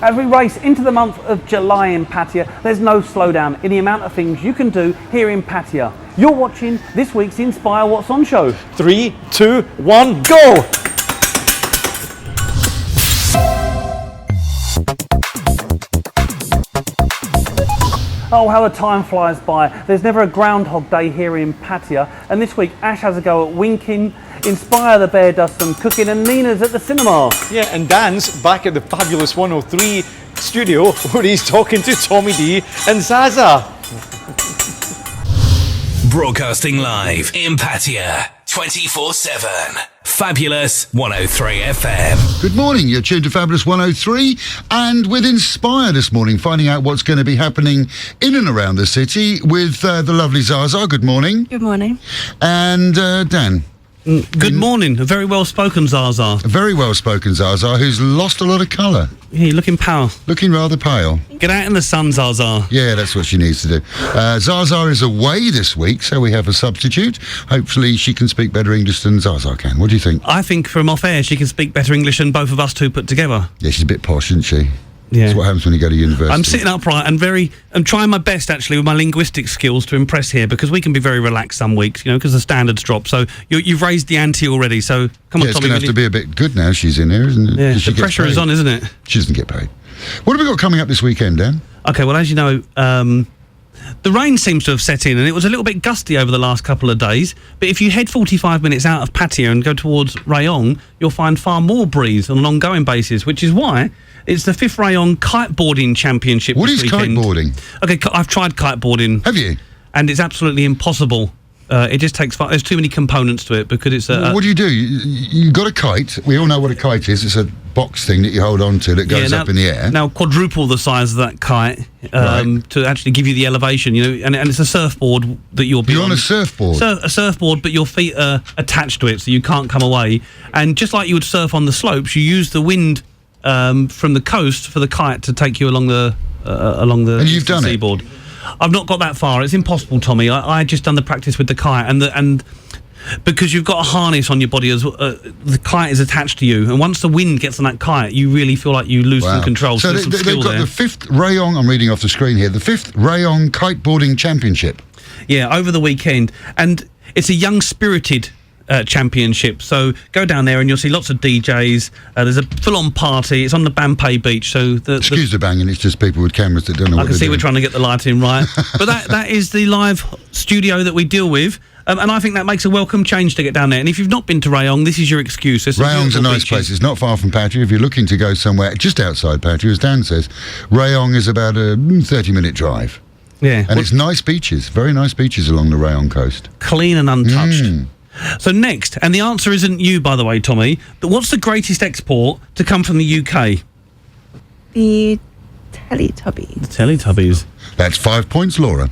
As we race into the month of July in Pattaya, there's no slowdown in the amount of things you can do here in Pattaya. You're watching this week's Inspire What's On show. 3, 2, 1, go! Oh, how the time flies by. There's never a Groundhog Day here in Pattaya. And this week, Ash has a go at winking, Inspire the Bear does some cooking, and Nina's at the cinema. Yeah, and Dan's back at the fabulous 103 studio where he's talking to Tommy D and Zaza. Broadcasting live in Pattaya, 24/7. Fabulous 103 FM. Good morning, you're tuned to Fabulous 103 and with Inspire this morning, finding out what's going to be happening in and around the city with the lovely Zaza. Good morning. Good morning. And Dan. Good morning. A very well-spoken Zaza. A very well-spoken Zaza who's lost a lot of colour. Yeah, looking pale. Looking rather pale. Get out in the sun, Zaza. Yeah, that's what she needs to do. Zaza is away this week, so we have a substitute. Hopefully she can speak better English than Zaza can. What do you think? I think from off air she can speak better English than both of us two put together. Yeah, she's a bit posh, isn't she? Yeah. That's what happens when you go to university. I'm sitting upright and I'm trying my best actually with my linguistic skills to impress here, because we can be very relaxed some weeks, you know, because the standards drop. So you've raised the ante already. So come on, it's Tommy. going to have to be a bit good now. She's in here, isn't it? Yeah, the pressure is on, isn't it? She doesn't get paid. What have we got coming up this weekend, Dan? Okay, well, as you know, the rain seems to have set in, and it was a little bit gusty over the last couple of days. But if you head 45 minutes out of Pattaya and go towards Rayong, you'll find far more breeze on an ongoing basis, which is why it's the 5th Rayong kiteboarding championship. What this is weekend. kiteboarding? Okay, I've tried kiteboarding. Have you? And it's absolutely impossible. It just takes there's too many components to it, because it's what do? You got a kite. We all know what a kite is. It's a box thing that you hold on to that goes up in the air. Now quadruple the size of that kite to actually give you the elevation, you know, and it's a surfboard that you'll be You're on a surfboard? A surfboard, but your feet are attached to it, so you can't come away. And just like you would surf on the slopes, you use the wind from the coast for the kite to take you along the and you've done seaboard. I've not got that far. It's impossible, Tommy. I just done the practice with the kite, and because you've got a harness on your body as the kite is attached to you, and once the wind gets on that kite, you really feel like you lose some control. So they've got the 5th Rayong. I'm reading off the screen here. The 5th Rayong kiteboarding championship. Yeah, over the weekend, and it's a young spirited championship. So go down there and you'll see lots of DJs. There's a full-on party. It's on the Bampay beach. So excuse the banging. It's just people with cameras that don't know. I can see we're trying to get the lighting right, but that is the live studio that we deal with. And I think that makes a welcome change to get down there. And if you've not been to Rayong, this is your excuse. Rayong's a nice place. It's not far from Pattaya. If you're looking to go somewhere just outside Pattaya, as Dan says, Rayong is about a 30-minute drive. Yeah. And it's nice beaches, very nice beaches along the Rayong coast. Clean and untouched. So next, and the answer isn't you, by the way, Tommy, but what's the greatest export to come from the UK? The Teletubbies. The Teletubbies. That's 5 points, Laura.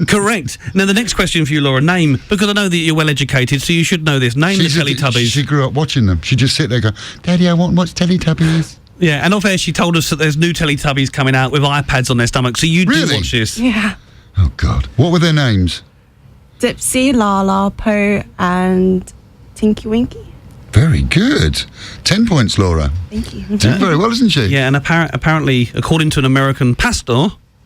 Correct. Now, the next question for you, Laura, name, because I know that you're well educated, so you should know this. Name the Teletubbies. She grew up watching them. She'd just sit there and go, Daddy, I want to watch Teletubbies. Yeah, and off air she told us that there's new Teletubbies coming out with iPads on their stomach, so you do watch this. Yeah. Oh, God. What were their names? Dipsy, Lala, Po, and Tinky Winky. Very good. 10 points, Laura. Thank you. Did very well, isn't she? Yeah, and apparently, according to an American pastor,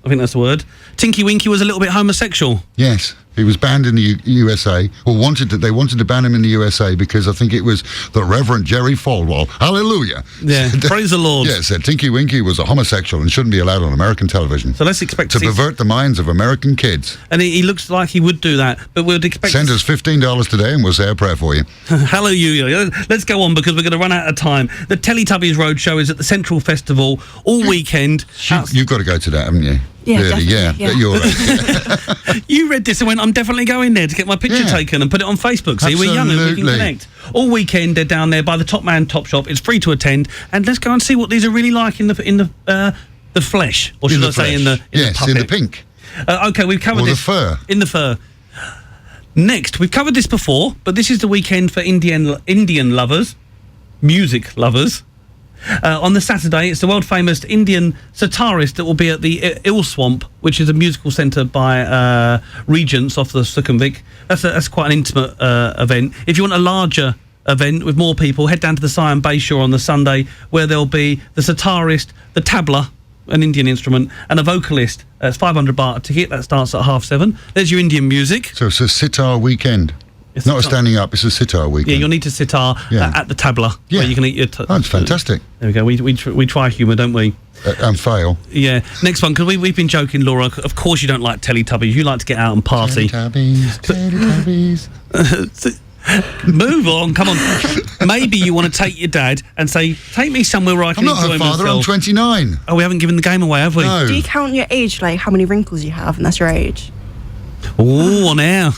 I think that's the word, Tinky Winky was a little bit homosexual. Yes. He was banned in the USA, or they wanted to ban him in the USA because I think it was the Reverend Jerry Falwell. Hallelujah. Yeah, praise the Lord. Yeah, said Tinky Winky was a homosexual and shouldn't be allowed on American television. So let's expect to pervert the minds of American kids. And he looks like he would do that, but we'd expect... Send us $15 today and we'll say a prayer for you. Hallelujah. Let's go on because we're going to run out of time. The Teletubbies Roadshow is at the Central Festival all weekend. You've got to go to that, haven't you? Yeah, really, yeah. You're right. You read this and went, I'm definitely going there to get my picture taken and put it on Facebook. See, we're young and we can connect. All weekend, they're down there by the Top Man Top Shop. It's free to attend. And let's go and see what these are really like in the flesh. Or should I say in the puppet. In the pink. Okay, we've covered this. Or the fur. In the fur. Next, we've covered this before, but this is the weekend for Indian lovers, music lovers. On the Saturday, it's the world-famous Indian sitarist that will be at the Ill Swamp, which is a musical centre by Regents off the Sukhumvit. That's quite an intimate event. If you want a larger event with more people. Head down to the Siam Bayshore on the Sunday, where there'll be the sitarist, the tabla, an Indian instrument, and a vocalist. It's 500 baht a ticket. That starts at 7:30. There's your Indian music. So it's a sitar weekend. It's Not a sitar. standing up, it's a sitar weekend. Yeah, you'll need to sitar at the tabla, Yeah. where you can eat your... Oh, it's fantastic. There we go. We try humour, don't we? And fail. Yeah. Next one, because we've been joking, Laura. Of course you don't like Teletubbies. You like to get out and party. Teletubbies. Move on, come on. Maybe you want to take your dad and say, take me somewhere where I I'm can not enjoy her father, I'm myself. 29. Oh, we haven't given the game away, have we? No. Do you count your age, like how many wrinkles you have, and that's your age? Oh, on air.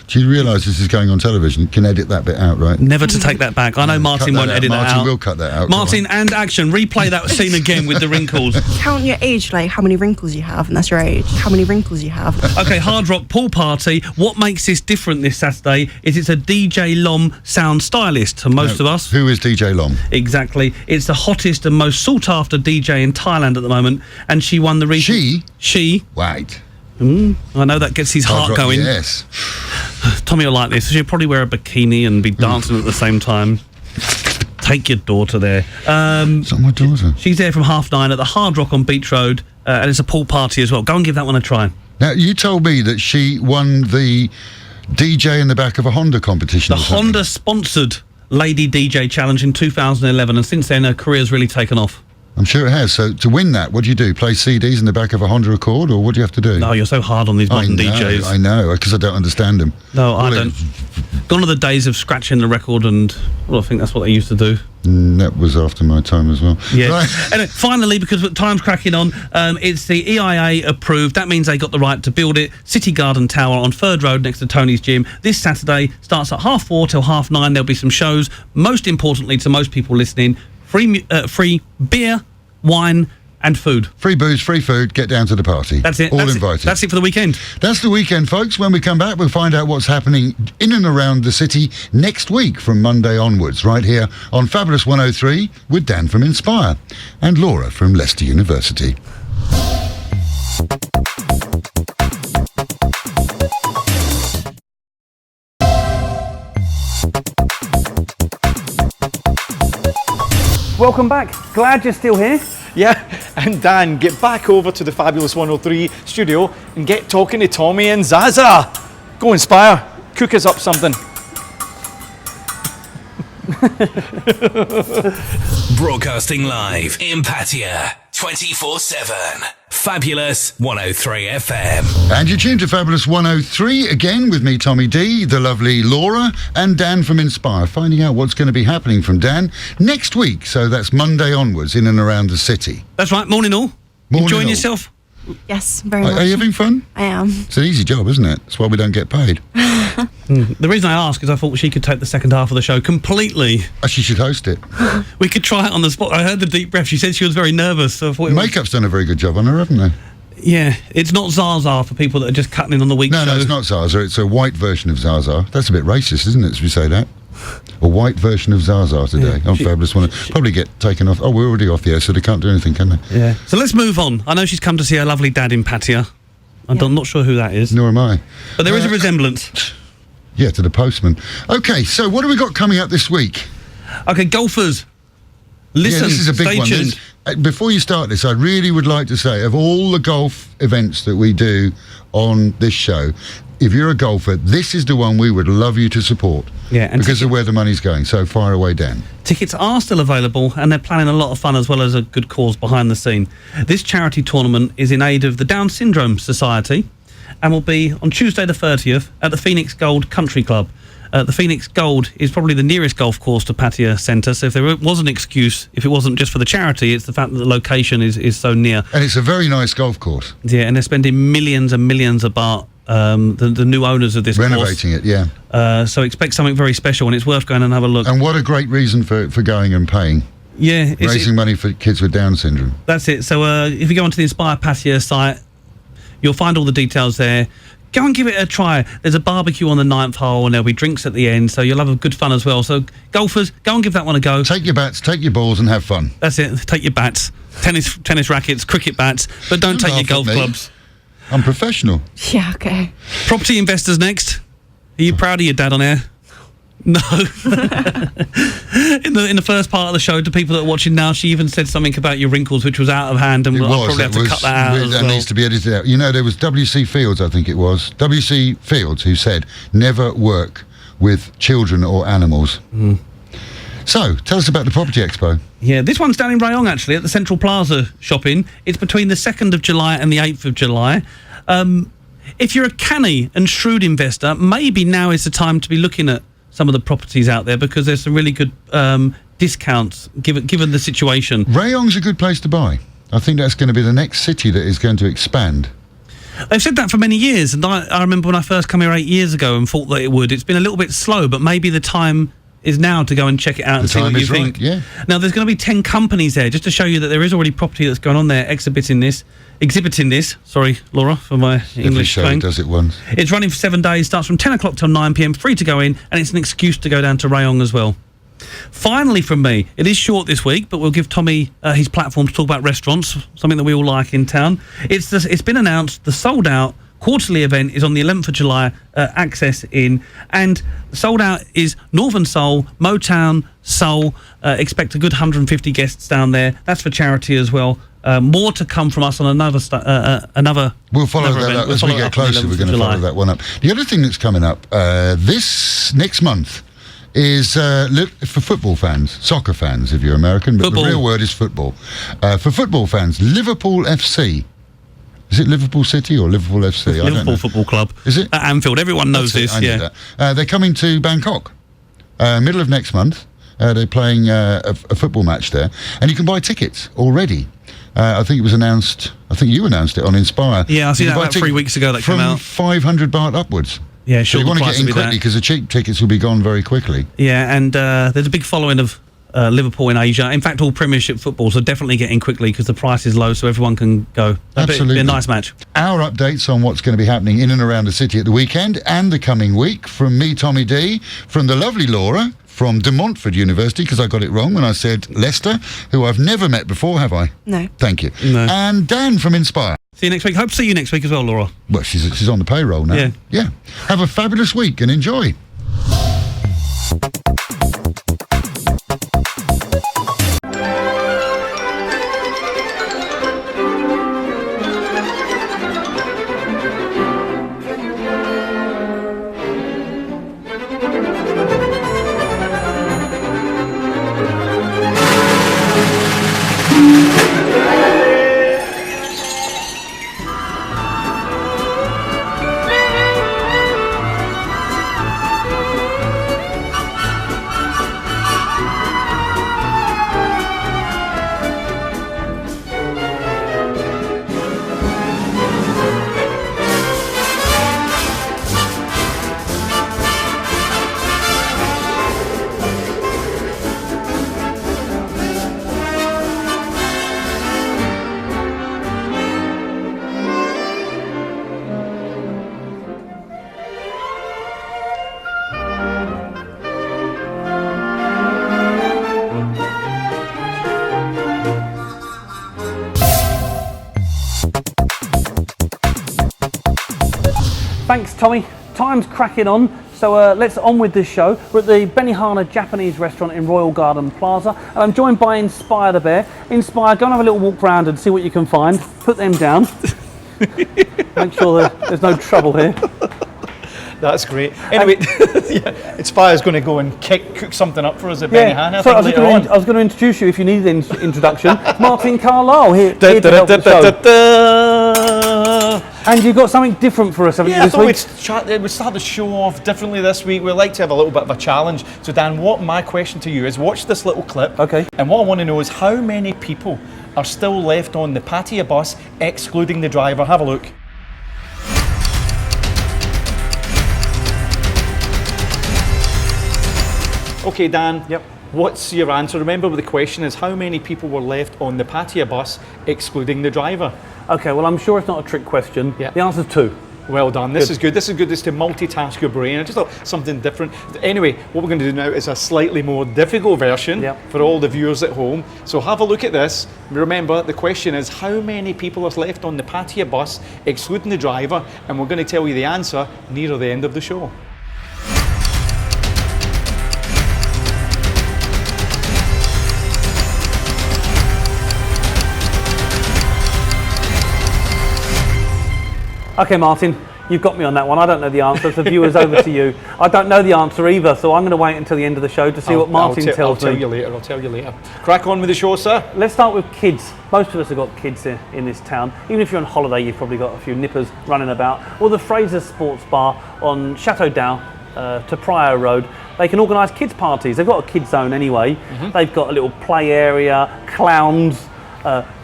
Do you realise this is going on television? Can edit that bit out, right? Never to take that back. I know Martin Cut won't that out. edit that out. Martin will cut that out. Martin, and action. Replay that scene again with the wrinkles. Count your age, like how many wrinkles you have, and that's your age. How many wrinkles you have. Okay, Hard Rock Pool Party. What makes this different this Saturday is it's a DJ Lom sound stylist to most of us. Who is DJ Lom? Exactly. It's the hottest and most sought-after DJ in Thailand at the moment, and she won the recent... She? Wait. I know that gets his Hard heart rock, going. Yes. Tommy will like this. She'll probably wear a bikini and be dancing at the same time. Take your daughter there. It's not my daughter. She's there from 9:30 at the Hard Rock on Beach Road, and it's a pool party as well. Go and give that one a try. Now, you told me that she won the DJ in the back of a Honda competition. The or something. Honda-sponsored Lady DJ Challenge in 2011, and since then her career's really taken off. I'm sure it has. So to win that, what do you do? Play CDs in the back of a Honda Accord, or what do you have to do? No, you're so hard on these modern DJs. I know, because I don't understand them. No, I All don't. Gone are the days of scratching the record, and well, I think that's what they used to do. That was after my time as well. Yeah. Right. And finally, because time's cracking on, it's the EIA approved. That means they got the right to build it. City Garden Tower on Third Road next to Tony's Gym. This Saturday starts at 4:30 till 9:30. There'll be some shows. Most importantly, to most people listening, free beer, wine, and food. Free booze, free food, get down to the party. That's it. All That's invited. That's it for the weekend. That's the weekend, folks. When we come back, we'll find out what's happening in and around the city next week from Monday onwards, right here on Fabulous 103 with Dan from Inspire and Laura from Leicester University. Welcome back. Glad you're still here. Yeah, and Dan, get back over to the Fabulous 103 studio and get talking to Tommy and Zaza. Go Inspire, cook us up something. Broadcasting live in Pattaya 24/7. Fabulous 103 FM. And you're tuned to Fabulous 103 again with me, Tommy D, the lovely Laura, and Dan from Inspire, finding out what's going to be happening from Dan next week. So that's Monday onwards in and around the city. That's right. Morning all. Morning Enjoying all. yourself? Yes, very much. Are you having fun? I am. It's an easy job, isn't it? That's why we don't get paid. The reason I ask is I thought she could take the second half of the show completely. She should host it. We could try it on the spot. I heard the deep breath. She said she was very nervous. So I thought it was, Makeup's done a very good job on her, haven't they? yeah, it's not Zaza for people that are just cutting in on the week No, show. no, it's not Zaza. It's a white version of Zaza. That's a bit racist, isn't it, if we say that? A white version of Zaza today on Fabulous One. Probably get taken off. Oh, we're already off the air, so they can't do anything, can they? Yeah. So let's move on. I know she's come to see her lovely dad in Pattaya. I'm not sure who that is. Nor am I. But there is a resemblance. Yeah, to the postman. Okay, so what have we got coming up this week? Okay, golfers. Listen, Yeah, this is a big stay one. tuned. Before you start this, I really would like to say, of all the golf events that we do on this show, if you're a golfer, this is the one we would love you to support. Yeah, and because of where the money's going. So fire away, Dan. Tickets are still available and they're planning a lot of fun as well as a good cause behind the scene. This charity tournament is in aid of the Down Syndrome Society and will be on Tuesday the 30th at the Phoenix Gold Country Club. The Phoenix Gold is probably the nearest golf course to Pattaya Centre, so if there was an excuse, if it wasn't just for the charity, it's the fact that the location is so near. And it's a very nice golf course. Yeah, and they're spending millions and millions of baht, the new owners of this Renovating it, yeah. course. So expect something very special, and it's worth going and have a look. And what a great reason for going and paying. Yeah. Raising money for kids with Down syndrome. That's it. So if you go onto the Inspire Pattaya site, you'll find all the details there. Go and give it a try. There's a barbecue on the 9th hole and there'll be drinks at the end, so you'll have a good fun as well. So golfers, go and give that one a go. Take your bats, take your balls and have fun. That's it. Take your bats, tennis rackets, cricket bats, but don't take your laugh at golf me. clubs. I'm professional. Yeah, okay. Property investors next. Are you proud of your dad on air? No. in the first part of the show, to people that are watching now, she even said something about your wrinkles, which was out of hand, and I'll probably have to cut that out as that well. needs to be edited out. You know, there was W.C. Fields, I think it was, W.C. Fields, who said, never work with children or animals. So, tell us about the Property Expo. Yeah, this one's down in Rayong, actually, at the Central Plaza shopping. It's between the 2nd of July and the 8th of July. If you're a canny and shrewd investor, maybe now is the time to be looking at some of the properties out there, because there's some really good discounts given the situation. Rayong's a good place to buy. I think that's going to be the next city that is going to expand. They've said that for many years, and I remember when I first came here 8 years ago and thought that it would. It's been a little bit slow, but maybe the time is now to go and check it out and see what you think. Right, yeah. Now, there's going to be 10 companies there, just to show you that there is already property that's going on there exhibiting this. Sorry, Laura, for my English show twang. does it once. It's running for 7 days, starts from 10 o'clock till 9 p.m, free to go in, and it's an excuse to go down to Rayong as well. Finally, from me, it is short this week, but we'll give Tommy his platform to talk about restaurants, something that we all like in town. It's been announced, the sold out quarterly event is on the 11th of July, Access Inn, and sold out is Northern Soul, Motown Soul. Expect a good 150 guests down there. That's for charity as well. More to come from us on another. We'll follow another that event. up We'll as we follow it get up on the closer. 11th We're of going to July. follow that one up. The other thing that's coming up this next month is for football fans, soccer fans if you're American, but Football. the real word is football. For football fans, Liverpool FC. Is it Liverpool City or Liverpool FC? I don't Liverpool know. Football Club. Is it? At Anfield. Everyone knows That's it, this. I knew Yeah. that. They're coming to Bangkok, middle of next month. They're playing a football match there, and you can buy tickets already. I think it was announced. I think you announced it on Inspire. Yeah, I see You that can buy about 3 tickets weeks ago that from came out. 500 baht upwards. Yeah, So sure. you the want to price get in will be quickly that. because the cheap tickets will be gone very quickly. Yeah, and there's a big following of Liverpool in Asia. In fact, all Premiership football, so definitely get in quickly because the price is low, so everyone can go. Absolutely. Be a nice match. Our updates on what's going to be happening in and around the city at the weekend and the coming week from me, Tommy D, from the lovely Laura, from De Montfort University, because I got it wrong when I said Leicester, who I've never met before, have I? No. Thank you. No. And Dan from Inspire. See you next week. Hope to see you next week as well, Laura. Well, she's on the payroll now. Yeah. Have a fabulous week and enjoy. Thanks, Tommy. Time's cracking on, so let's on with this show. We're at the Benihana Japanese restaurant in Royal Garden Plaza, and I'm joined by Inspire the Bear. Inspire, go and have a little walk round and see what you can find. Put them down. Make sure that there's no trouble here. That's great. Anyway, yeah, Inspire's going to go and cook something up for us at Benihana. So I later on. was going to introduce you if you needed an introduction. Martin Carlisle here to help the show. And you've got something different for us, haven't you, Yeah, I this thought week? we'd start the show off differently this week. We like to have a little bit of a challenge. So Dan, what my question to you is, watch this little clip. Okay. And what I want to know is how many people are still left on the Pattaya bus, excluding the driver. Have a look. Okay, Dan. Yep. What's your answer? Remember, the question is how many people were left on the Pattaya bus, excluding the driver? Okay, well, I'm sure it's not a trick question. Yeah. The answer's 2. Well done. This is good. This is good. It's to multitask your brain. I just thought something different. Anyway, what we're going to do now is a slightly more difficult version for all the viewers at home. So have a look at this. Remember, the question is how many people are left on the Pattaya bus, excluding the driver, and we're going to tell you the answer near the end of the show. Okay, Martin, you've got me on that one. I don't know the answer, so viewers, over to you. I don't know the answer either, so I'm going to wait until the end of the show to see what Martin tells me. I'll tell you later. Crack on with the show, sir. Let's start with kids. Most of us have got kids in this town. Even if you're on holiday, you've probably got a few nippers running about. Or the Fraser's Sports Bar on Chateau Dow to Prior Road. They can organise kids' parties. They've got a kids' zone anyway. They've got a little play area, clowns,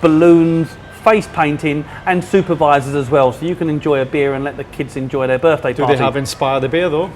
balloons, face painting, and supervisors as well, so you can enjoy a beer and let the kids enjoy their birthday party. Do they have Inspire the Bear though?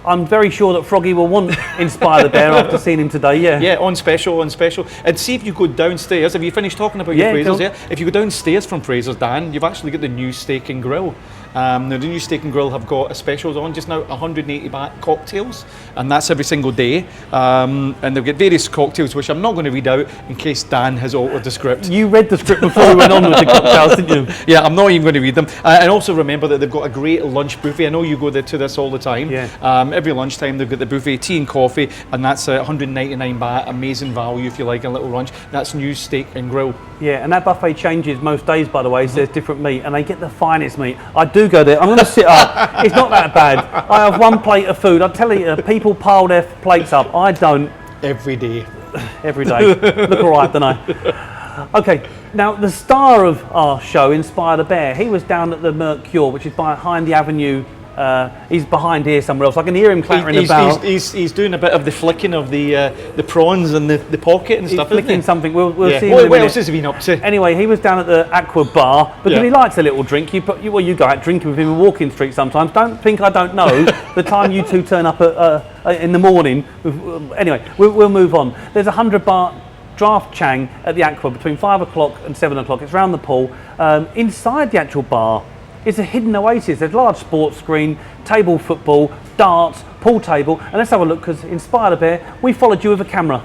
I'm very sure that Froggy will want Inspire the Bear after seeing him today, yeah. Yeah, on special. And see if you go downstairs. Have you finished talking about your Fraser's? Yeah. If you go downstairs from Fraser's, Dan, you've actually got the new steak and grill. Now the new steak and grill have got a specials on just now, 180 baht cocktails, and that's every single day. And they've got various cocktails, which I'm not going to read out in case Dan has altered the script. You read the script before we went on with the cocktails, didn't you? Yeah, I'm not even going to read them. And also remember that they've got a great lunch buffet. I know you go to this all the time. Yeah. Every lunchtime they've got the buffet, tea and coffee, and that's 199 baht, amazing value if you like a little lunch. That's new steak and grill. Yeah, and that buffet changes most days, by the way, so there's different meat, and they get the finest meat. I do go there. I'm going to sit up. It's not that bad. I have one plate of food. I tell you, people pile their plates up. I don't. Every day. Every day. Look all right, don't I? Okay, now the star of our show, Inspire the Bear, he was down at the Mercure, which is behind the Avenue. He's behind here somewhere else. I can hear him clattering about. He's doing a bit of the flicking of the prawns and the pocket and stuff. He's flicking something. We'll see. What else has he been up to? Anyway, he was down at the Aqua Bar because he likes a little drink. You go out drinking with him in Walking Street sometimes. Don't think I don't know the time you two turn up in the morning. Anyway, we'll move on. There's 100 baht draft chang at the Aqua between 5 o'clock and 7 o'clock. It's round the pool. Inside the actual bar, it's a hidden oasis. There's a large sports screen, table football, darts, pool table, and let's have a look because Inspire the Bear, we followed you with a camera.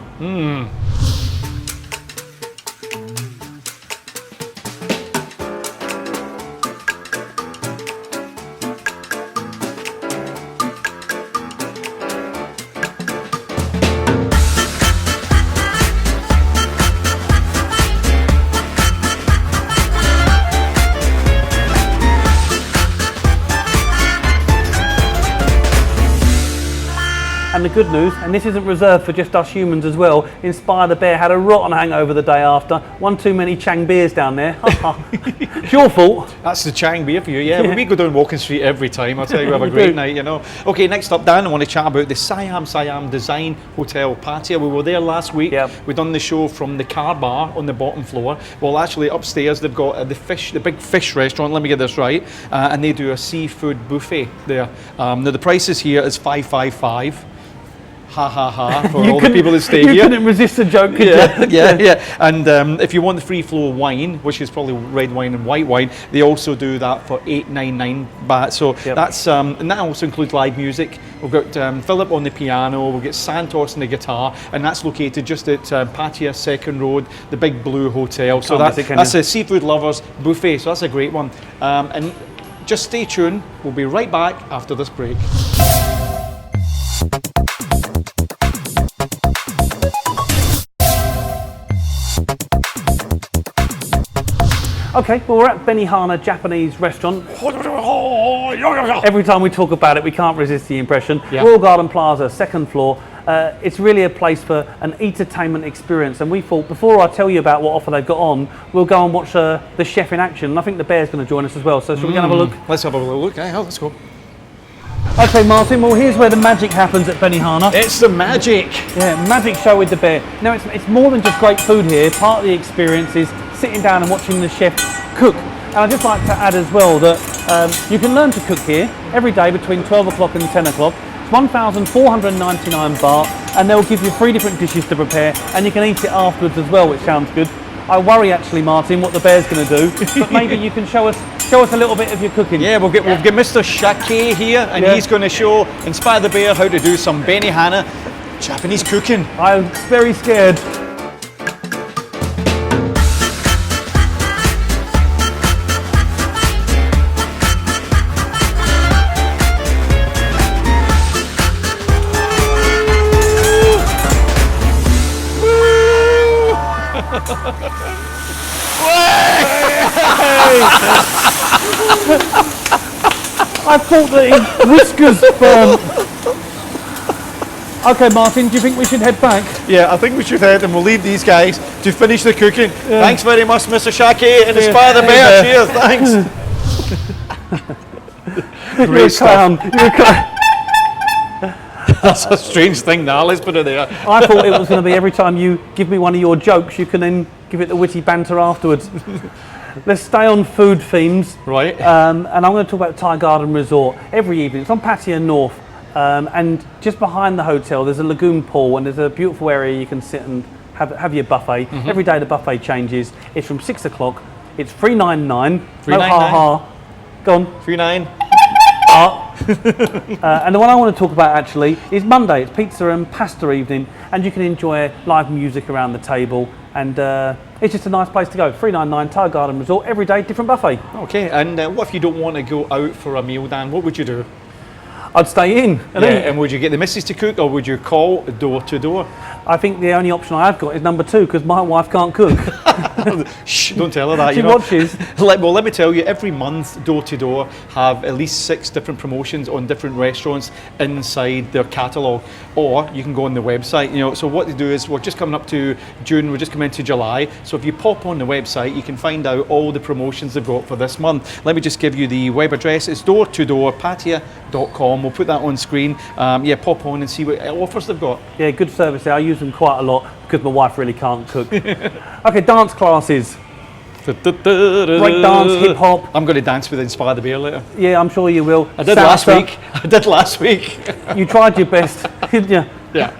And the good news, and this isn't reserved for just us humans as well, Inspire the Bear had a rotten hangover the day after. One too many Chang beers down there. It's your fault. That's the Chang beer for you, yeah. We go down Walking Street every time. I'll tell you, we have a great night, you know. Okay, next up, Dan, I want to chat about the Siam Design Hotel Pattaya. We were there last week. Yep. We done the show from the car bar on the bottom floor. Well, actually, upstairs they've got the big fish restaurant. Let me get this right, and they do a seafood buffet there. Now the prices here is 555. Ha ha ha for all the people that stay here. You couldn't resist the joke, could you? Yeah. And if you want the free flow wine, which is probably red wine and white wine, they also do that for 899 baht. So that's and that also includes live music. We've got Philip on the piano, we've got Santos on the guitar, and that's located just at Pattaya Second Road, the Big Blue Hotel. So that's a seafood lovers buffet. So that's a great one. And just stay tuned. We'll be right back after this break. Okay, well, we're at Benihana Japanese restaurant. Every time we talk about it, we can't resist the impression. Royal Garden Plaza, second floor. It's really a place for an entertainment experience, and we thought before I tell you about what offer they've got on, we'll go and watch the chef in action. And I think the Bear's going to join us as well, so shall we go and have a look? Let's have a little look. Let's go. Okay, Martin, well, here's where the magic happens at Benihana. It's the magic. Yeah, magic show with the Bear. Now, it's more than just great food here. Part of the experience is sitting down and watching the chef cook. And I'd just like to add as well that you can learn to cook here every day between 12 o'clock and 10 o'clock. It's 1,499 baht, and they'll give you 3 different dishes to prepare, and you can eat it afterwards as well, which sounds good. I worry actually, Martin, what the Bear's going to do, but maybe you can show us a little bit of your cooking. Yeah, we'll get Mr. Shake here, and he's going to Inspire the Bear how to do some Benihana Japanese cooking. I'm very scared. I thought that his whiskers burnt. Okay, Martin, do you think we should head back? Yeah, I think we should head and we'll leave these guys to finish the cooking. Yeah. Thanks very much, Mr. Shaki, and Inspire the Bear. Cheers, thanks. You're a clown. You're a clown. That's a strange thing now, let's put it there. I thought it was going to be every time you give me one of your jokes, you can then give it the witty banter afterwards. Let's stay on food themes. Right. And I'm going to talk about Thai Garden Resort every evening. It's on Pattaya North. And just behind the hotel, there's a lagoon pool and there's a beautiful area you can sit and have your buffet. Mm-hmm. Every day the buffet changes. It's from 6 o'clock. It's $3.99. No ha-ha. Go on. $3.99. And the one I want to talk about actually is Monday. It's pizza and pasta evening, and you can enjoy live music around the table, and it's just a nice place to go. $3.99 Thai Garden Resort, every day different buffet. Okay, and what if you don't want to go out for a meal, Dan? What would you do? I'd stay in. And would you get the missus to cook, or would you call door to door? I think the only option I've got is number 2, because my wife can't cook. Shh, don't tell her that. She watches. Well, let me tell you, every month, door to door have at least 6 different promotions on different restaurants inside their catalogue. Or you can go on the website. So what they do is, we're just coming up to June, we're just coming into July. So if you pop on the website, you can find out all the promotions they've got for this month. Let me just give you the web address. It's doortodoorpattaya.com. We'll put that on screen. Pop on and see what offers they've got. Yeah, good service there. I use them quite a lot because my wife really can't cook. Okay, dance classes. Break dance, hip hop. I'm going to dance with Inspire the Bear later. Yeah, I'm sure you will. I did last week. You tried your best, didn't you? Yeah.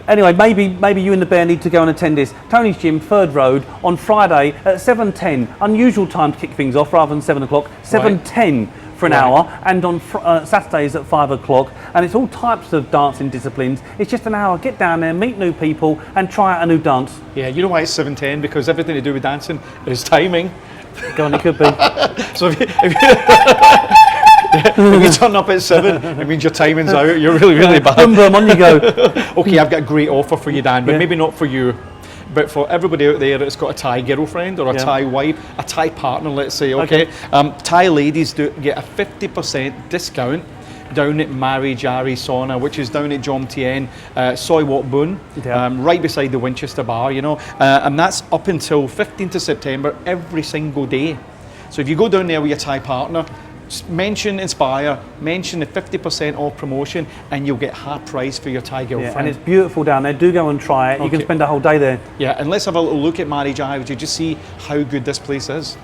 Anyway, maybe you and the bear need to go and attend this. Tony's Gym, Third Road, on Friday at 7:10. Unusual time to kick things off rather than 7 o'clock. 7:10 for an hour, and on Saturdays at 5 o'clock. And it's all types of dancing disciplines. It's just an hour. Get down there, meet new people, and try out a new dance. Yeah, you know why it's 7:10? Because everything to do with dancing is timing. Go on, it could be. So if you turn up at 7, it means your timing's out. You're really bad. Boom, boom, on you go. Okay, I've got a great offer for you, Dan, but maybe not for you. But for everybody out there that's got a Thai girlfriend or a Thai wife, a Thai partner, let's say, okay? Thai ladies do get a 50% discount down at Mari Jari Sauna, which is down at Jom Tien, Soi Wat Boon, right beside the Winchester Bar, and that's up until 15th of September every single day. So if you go down there with your Thai partner, mention Inspire, mention the 50% off promotion, and you'll get half price for your Thai girlfriend. Yeah, and it's beautiful down there. Do go and try it. You can spend a whole day there. Yeah, and let's have a little look at Mari Jai to just see how good this place is.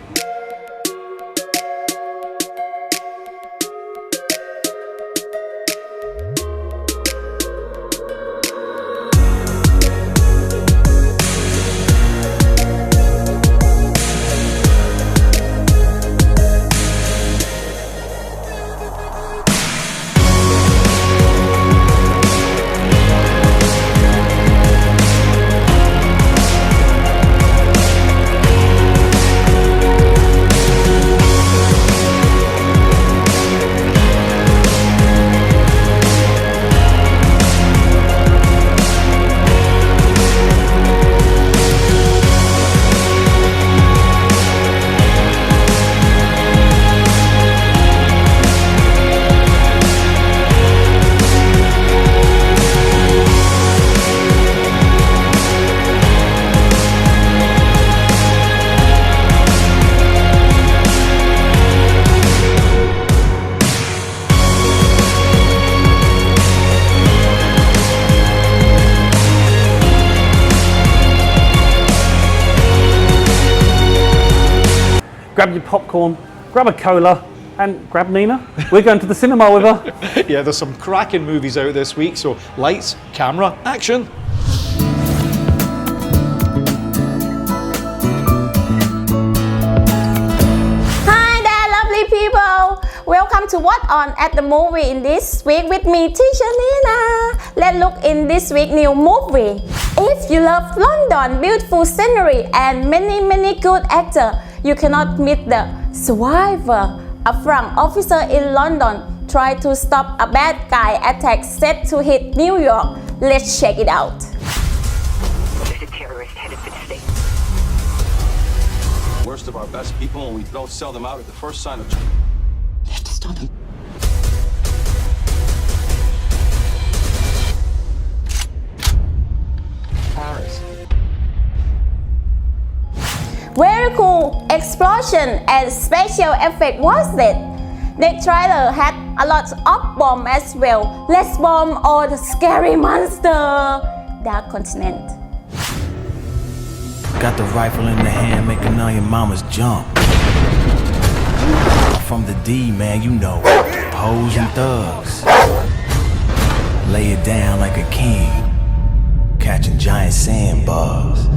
Grab your popcorn, grab a cola, and grab Nina. We're going to the cinema with her. Yeah, there's some cracking movies out this week, so lights, camera, action. Hi there, lovely people. Welcome to What On at the Movie in this week with me, Teacher Nina. Let's look in this week's new movie. If you love London, beautiful scenery, and many good actors, you cannot miss The Survivor. A Frank officer in London tries to stop a bad guy attack set to hit New York. Let's check it out. There's a terrorist headed for the States. worst of our best people and we don't sell them out at the first sign of... You have to stop him. Paris. Very cool explosion and special effect was it? The trailer had a lot of bomb as well. Let's bomb all the scary monster. Dark Continent. Got the rifle in the hand, making all your mamas jump. From the D, man, you know, hoes and thugs. Lay it down like a king, catching giant sandbugs.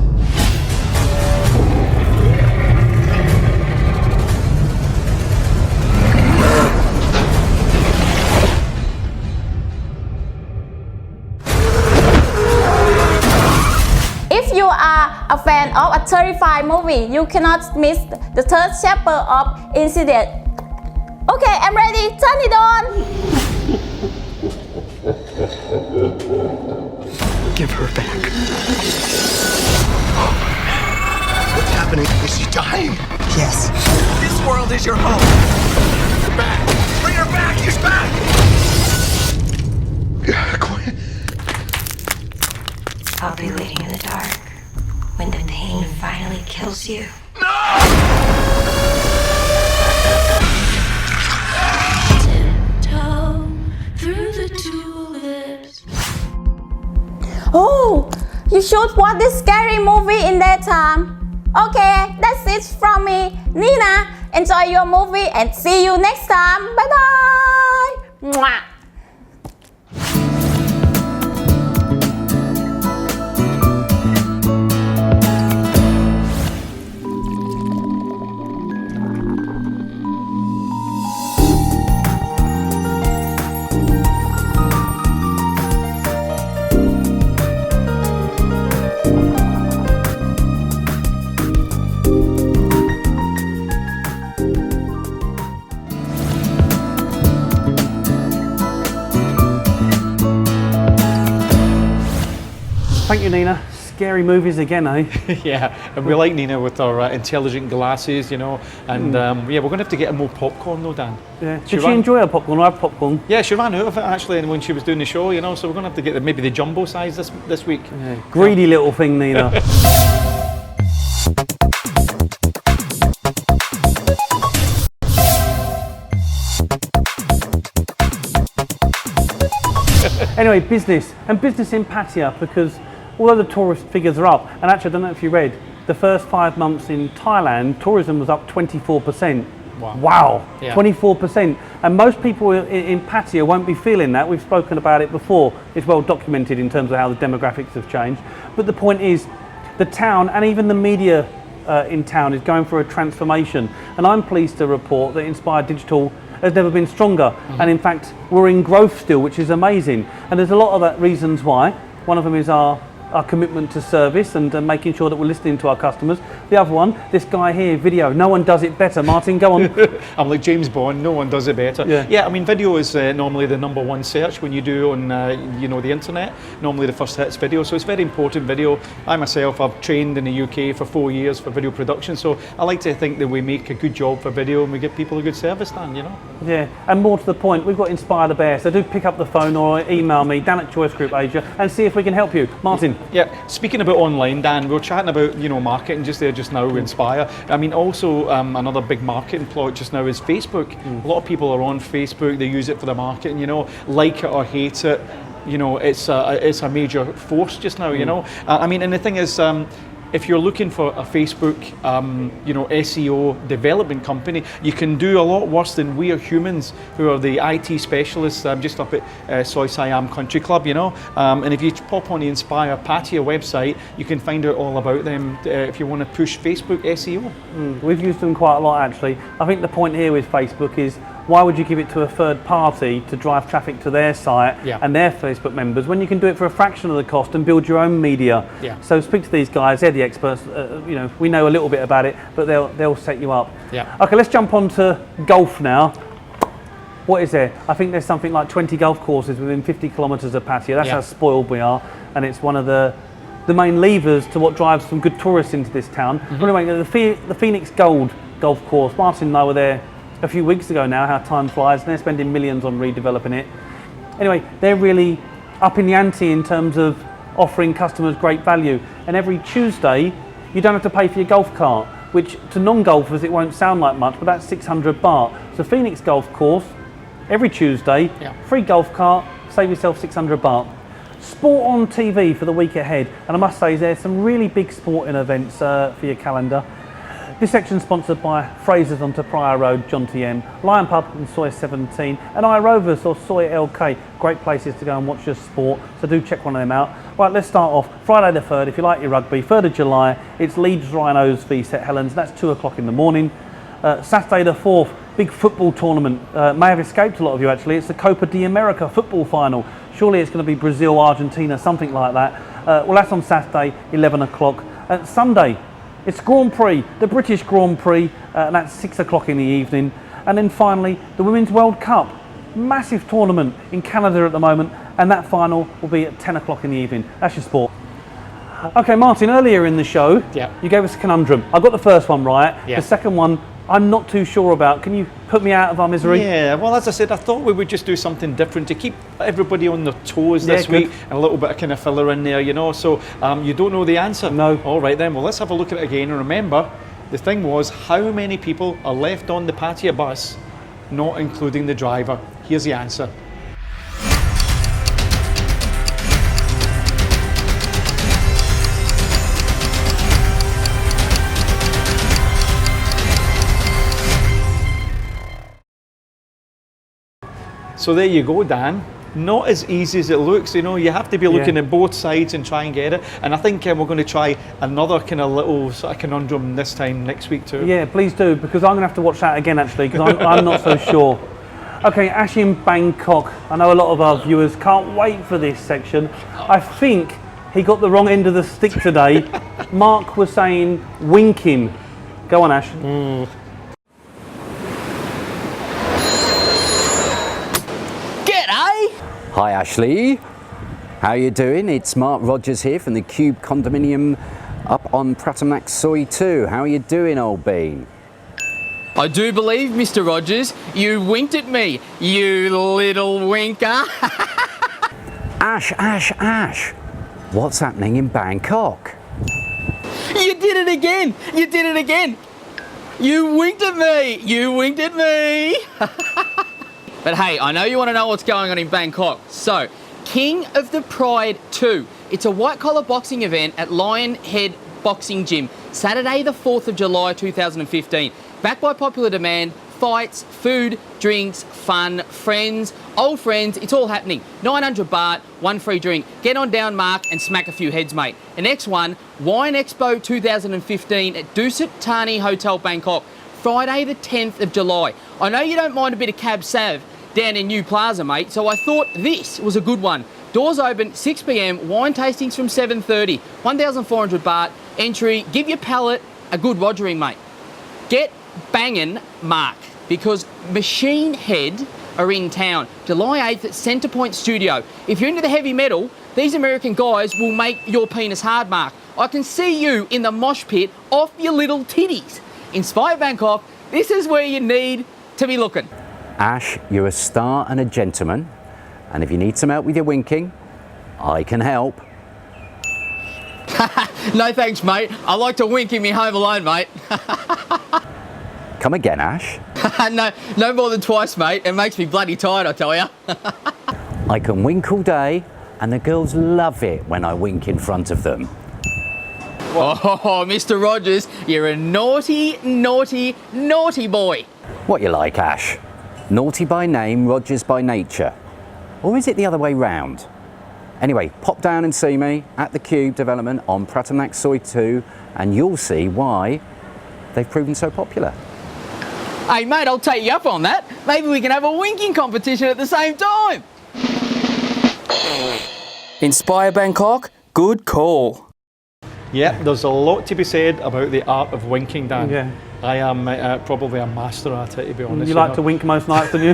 If you are a fan of a terrifying movie, you cannot miss the third chapter of Incident. Okay, I'm ready. Turn it on. Give her back. What's happening? Is she dying? Yes. This world is your home. Back. Bring her back. She's back. Quinn. I'll be waiting in the dark when the pain finally kills you. Tiptoe through the tulips. Oh, you should watch this scary movie in that time. Okay, that's it from me, Nina. Enjoy your movie and see you next time. Bye bye. Mwah. Thank you, Nina. Scary movies again, eh? Yeah, and we like Nina with our intelligent glasses, you know, and yeah, we're going to have to get her more popcorn though, Dan. Yeah. Did she enjoy her popcorn? I have popcorn. Yeah, she ran out of it actually when she was doing the show, you know, so we're going to have to get maybe the jumbo size this week. Yeah. Greedy little thing, Nina. Anyway, business in Pattaya, because although the tourist figures are up, and actually I don't know if you read, the first 5 months in Thailand, tourism was up 24%. Wow. Yeah. 24%. And most people in Pattaya won't be feeling that. We've spoken about it before. It's well documented in terms of how the demographics have changed. But the point is, the town and even the media in town is going through a transformation. And I'm pleased to report that Inspired Digital has never been stronger. And in fact, we're in growth still, which is amazing. And there's a lot of that reasons why. One of them is our commitment to service and making sure that we're listening to our customers. The other one, this guy here, video. No one does it better. Martin, go on. I'm like James Bond. No one does it better. Yeah, I mean, video is normally the #1 search when you do on you know, the internet. Normally the first hit's video, so it's very important. Video. I myself, I've trained in the UK for 4 years for video production, so I like to think that we make a good job for video and we give people a good service, Dan, you know. Yeah, and more to the point, we've got Inspire the Bear, so do pick up the phone or email me, Dan at Choice Group Asia, and see if we can help you. Martin. Yeah, speaking about online, Dan, we were chatting about, you know, marketing just now, Inspire. I mean, also another big marketing plot just now is Facebook. A lot of people are on Facebook, they use it for the marketing, you know, like it or hate it, you know, it's a major force just now, you know. I mean, and the thing is, if you're looking for a Facebook, you know, SEO development company, you can do a lot worse than we are humans, who are the IT specialists just up at Soi Siam Country Club, you know. And if you pop on the Inspire Pattaya website, you can find out all about them if you want to push Facebook SEO. We've used them quite a lot, actually. I think the point here with Facebook is, why would you give it to a third party to drive traffic to their site and their Facebook members when you can do it for a fraction of the cost and build your own media? So speak to these guys, they're the experts. You know, we know a little bit about it, but they'll set you up. Okay, let's jump on to golf now. What is there? I think there's something like 20 golf courses within 50 kilometres of Pattaya. That's how spoiled we are, and it's one of the the main levers to what drives some good tourists into this town. Anyway, the Phoenix Gold golf course, Martin and I were there a few weeks ago now, how time flies, and they're spending millions on redeveloping it. Anyway, they're really up in the ante in terms of offering customers great value. And every Tuesday, you don't have to pay for your golf cart, which to non-golfers it won't sound like much, but that's 600 baht. So Phoenix Golf Course, every Tuesday, free golf cart, save yourself 600 baht. Sport on TV for the week ahead, and I must say there's some really big sporting events for your calendar. This section sponsored by Fraser's on Pryor Road, John TM, Lion Pub and Soy 17, and iRovers or Soy LK. Great places to go and watch your sport, so do check one of them out. Right, let's start off. Friday the 3rd, if you like your rugby, 3rd of July, it's Leeds Rhinos v St Helens, that's 2 o'clock in the morning. Saturday the 4th, big football tournament, may have escaped a lot of you actually, it's the Copa de America football final. Surely it's going to be Brazil, Argentina, something like that. Well, that's on Saturday, 11 o'clock. Sunday, it's Grand Prix, the British Grand Prix, and that's 6 o'clock in the evening. And then finally, the Women's World Cup, massive tournament in Canada at the moment, and that final will be at 10 o'clock in the evening. That's your sport. Okay, Martin, earlier in the show, you gave us a conundrum. I got the first one right. The second one, I'm not too sure about. Can you put me out of our misery? Yeah, well, as I said, I thought we would just do something different to keep everybody on their toes this week, and a little bit of kind of filler in there, you know. So you don't know the answer? No. All right then, well, let's have a look at it again. And remember, the thing was, how many people are left on the Pattaya bus, not including the driver? Here's the answer. So there you go, Dan. Not as easy as it looks, you know. You have to be looking at both sides and try and get it. And I think we're going to try another kind of little sort of conundrum this time next week too. Yeah, please do, because I'm going to have to watch that again actually, because I'm not so sure. Okay, Ash in Bangkok. I know a lot of our viewers can't wait for this section. I think he got the wrong end of the stick today. Mark was saying winking. Go on, Ash. Hi Ashley, how you doing? It's Mark Rogers here from the Cube Condominium up on Pratamnak Soi 2. How are you doing, old bean? I do believe, Mr. Rogers, you winked at me, you little winker. Ash, what's happening in Bangkok? You did it again, you did it again. You winked at me, you winked at me. But hey, I know you want to know what's going on in Bangkok. So, King of the Pride 2. It's a white-collar boxing event at Lion Head Boxing Gym, Saturday the 4th of July 2015. Backed by popular demand, fights, food, drinks, fun, friends, old friends, it's all happening. 900 baht, one free drink. Get on down, Mark, and smack a few heads, mate. The next one, Wine Expo 2015 at Dusit Thani Hotel, Bangkok. Friday the 10th of July. I know you don't mind a bit of cab sav down in New Plaza, mate, so I thought this was a good one. Doors open 6 p.m, wine tastings from 7:30, 1,400 baht, entry, give your palate a good rogering, mate. Get banging, Mark, because Machine Head are in town, July 8th at Centrepoint Studio. If you're into the heavy metal, these American guys will make your penis hard, Mark. I can see you in the mosh pit off your little titties. Inspire Bangkok, this is where you need to be looking. Ash, you're a star and a gentleman, and if you need some help with your winking, I can help. No thanks, mate. I like to wink in me home alone, mate. Come again, Ash. No more than twice, mate. It makes me bloody tired, I tell ya. I can wink all day, and the girls love it when I wink in front of them. Oh, Mr. Rogers, you're a naughty, naughty, naughty boy. What you like, Ash? Naughty by name, Rogers by nature. Or is it the other way round? Anyway, pop down and see me at the Cube development on Pratamnak Soi 2, and you'll see why they've proven so popular. Hey, mate, I'll take you up on that. Maybe we can have a winking competition at the same time. Inspire Bangkok, good call. Yeah, there's a lot to be said about the art of winking, Dan. Yeah. I am probably a master at it, to be honest. You like to wink most nights, don't you?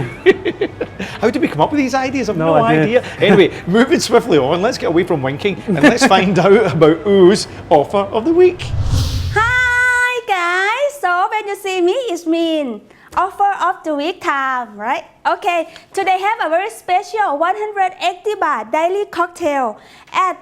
How did we come up with these ideas? I've No no idea. idea. Anyway, moving swiftly on, let's get away from winking and let's find out about Ooh's offer of the week. Hi guys, so when you see me, it means offer of the week time, right? Okay, today have a very special 180 baht daily cocktail at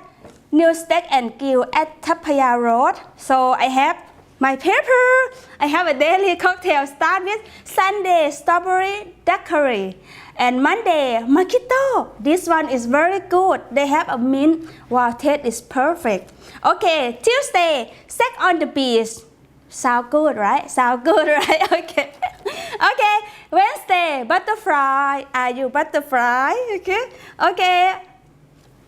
New Steak and Grill at Pattaya Road. So I have my paper. I have a daily cocktail start with Sunday strawberry daiquiri and Monday mojito. This one is very good. They have a mint. Wow, taste is perfect. Okay, Tuesday sex on the beach. Sound good, right? Sound good, right? Okay. Okay, Wednesday butterfly. Are you butterfly? Okay. Okay.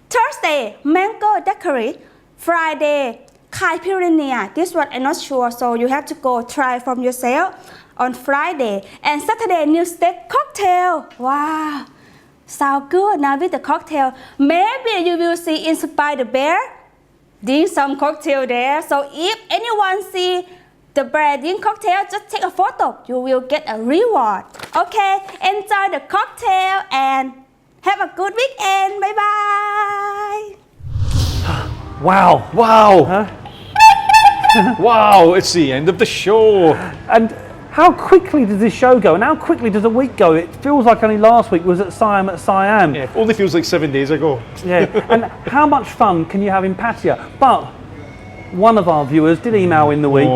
Thursday mango daiquiri. Friday caipirinha. This one I'm not sure, so you have to go try from yourself on Friday. And Saturday new steak cocktail. Wow, sound good. Now with the cocktail, maybe you will see Inspire the Bear drink some cocktail there. So if anyone see the bear drink cocktail, just take a photo. You will get a reward. Okay, enjoy the cocktail and have a good weekend. Bye bye. Wow, wow. Huh? Wow, it's the end of the show. And how quickly does this show go? And how quickly does a week go? It feels like only last week was at Siam at Siam. Yeah, only feels like 7 days ago. Yeah, and how much fun can you have in Pattaya? But one of our viewers did email in the week,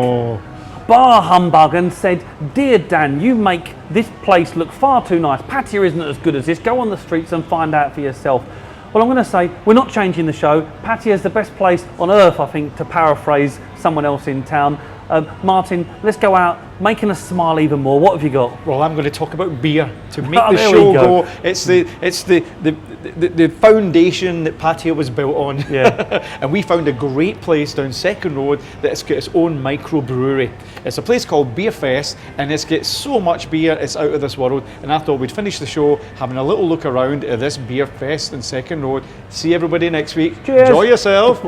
bar humbug, and said, "Dear Dan, you make this place look far too nice. Pattaya isn't as good as this. Go on the streets and find out for yourself." Well, I'm going to say we're not changing the show. Pattaya is the best place on earth, I think, to paraphrase someone else in town. Martin, let's go out, making us smile even more. What have you got? Well, I'm going to talk about beer to make Oh, the there show we go. go. It's the foundation that Pattaya was built on. Yeah. And we found a great place down Second Road that's got its own microbrewery. It's a place called Beer Fest, and it's got so much beer, it's out of this world. And I thought we'd finish the show having a little look around at this Beer Fest in Second Road. See everybody next week. Cheers. Enjoy yourself.